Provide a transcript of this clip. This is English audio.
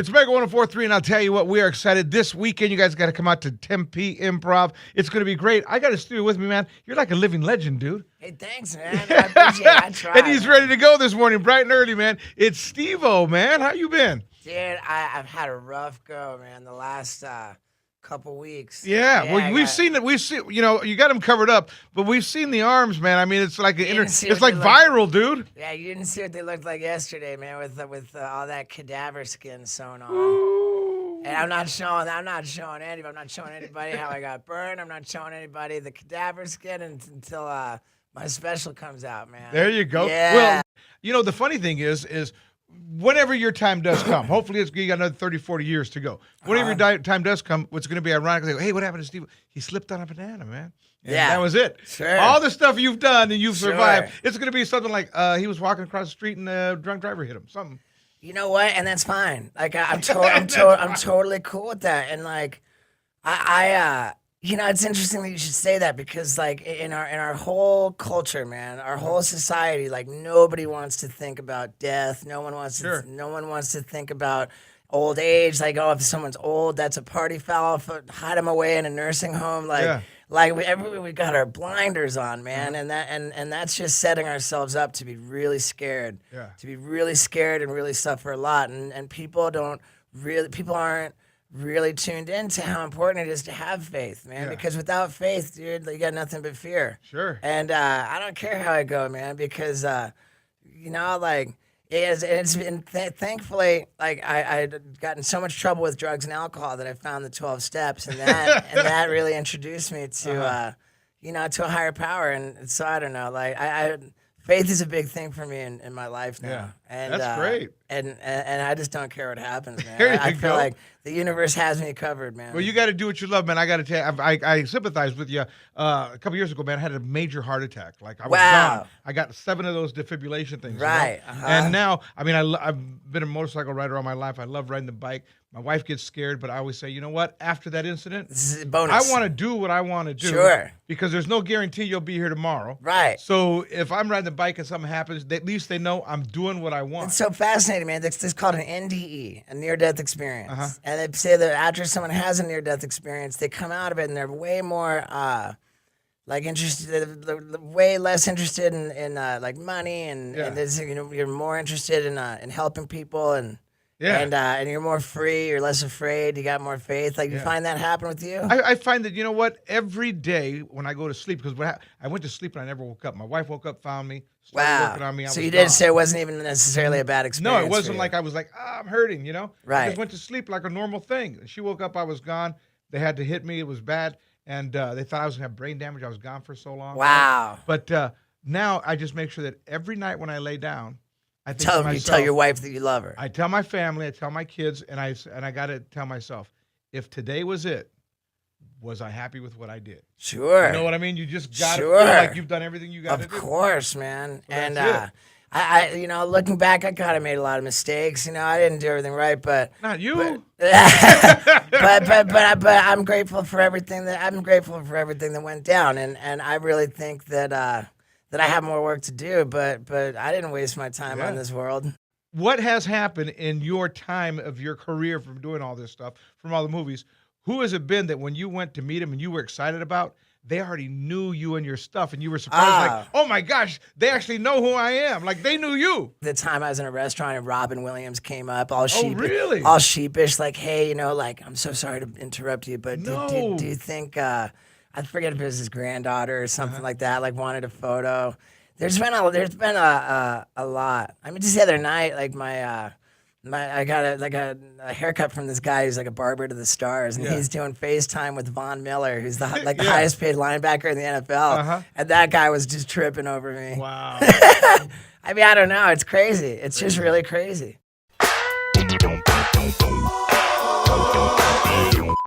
It's Mega 104.3, and I'll tell you what, we are excited. This weekend, you guys got to come out to Tempe Improv. It's going to be great. I got a studio with me, man. You're like a living legend, dude. Hey, thanks, man. I appreciate it. I try. And he's ready to go this morning, bright and early, man. It's Steve-O, man. How you been? Dude, I've had a rough go, man, the last couple weeks. Yeah, well, we've seen it. We've seen, you got him covered up, but we've seen the arms, man. I mean, it's like it's like viral, dude. Yeah, you didn't see what they looked like yesterday, man, with all that cadaver skin sewn on. Ooh. And I'm not showing anybody. I'm not showing anybody how I got burned. I'm not showing anybody the cadaver skin until my special comes out, man. There you go. Yeah. Well, the funny thing is whenever your time does come, hopefully you got another 30, 40 years to go. Whenever your time does come, what's going to be ironic, like, hey, what happened to Steve? He slipped on a banana, man. And that was it. Sure. All the stuff you've done and you've survived, it's going to be something like he was walking across the street and a drunk driver hit him, something. You know what? And that's fine. Like I'm totally cool with that. And like it's interesting that you should say that because like in our whole culture, man, our whole society, like nobody wants to think about death. No one wants to think about old age. Like, oh, if someone's old, that's a party foul. Hide them away in a nursing home. Like we got our blinders on, man, and that's just setting ourselves up to be really scared. Yeah. To be really scared and really suffer a lot, and people aren't really tuned into how important it is to have faith, man. Yeah. Because without faith, dude, you got nothing but fear. Sure. And I don't care how I go, man, because it's been thankfully like I'd gotten so much trouble with drugs and alcohol that I found the 12 steps, and that really introduced me to to a higher power. And so I don't know, like faith is a big thing for me in my life now. Yeah, and that's great. And I just don't care what happens, man. There you I feel go. like the universe has me covered, man. Well, you got to do what you love, man. I got to tell you, I sympathize with you. A couple years ago, man, I had a major heart attack. Like I was gone. I got 7 of those defibrillation things. Right. And now, I mean, I've been a motorcycle rider all my life. I love riding the bike. My wife gets scared, but I always say, you know what? After that incident, This is a bonus. I want to do what I want to do. Sure. Because there's no guarantee you'll be here tomorrow. Right. So if I'm riding the bike and something happens, at least they know I'm doing what I want. It's so fascinating, man. This is called an NDE, a near-death experience. And they say that after someone has a near-death experience, they come out of it and they're way more interested, way less interested in like money and you're more interested in helping people and you're more free, you're less afraid, you got more faith. Like you find that happen with you? I find that, you know what, every day when I go to sleep, because I went to sleep and I never woke up. My wife woke up, found me, started working on me. So you did say it wasn't even necessarily a bad experience. No, it wasn't like I was like, I'm hurting, Right. I just went to sleep like a normal thing. She woke up, I was gone. They had to hit me. It was bad. And they thought I was going to have brain damage. I was gone for so long. Wow. But now I just make sure that every night when I lay down, I think to myself, you tell your wife that you love her. I tell my family, I tell my kids, and I got to tell myself, if today was it, was I happy with what I did? Sure. You know what I mean? You just got to feel like you've done everything you got to do. Of course, man. So and I looking back, I kind of made a lot of mistakes. I didn't do everything right, but not you. but I'm grateful for everything that went down, and I really think that I have more work to do, but I didn't waste my time on this world. What has happened in your time of your career from doing all this stuff, from all the movies? Who has it been that when you went to meet him and you were excited about, they already knew you and your stuff, and you were surprised, like, oh my gosh, they actually know who I am. Like, they knew you. The time I was in a restaurant and Robin Williams came up, all sheepish. Oh, really? All sheepish, like, hey, I'm so sorry to interrupt you, but do you think, I forget if it was his granddaughter or something like that, like wanted a photo. There's been a lot. I mean, just the other night, like I got a haircut from this guy who's like a barber to the stars, and he's doing FaceTime with Von Miller, who's the highest paid linebacker in the NFL, and that guy was just tripping over me. Wow. I mean, I don't know. It's crazy. It's just really crazy.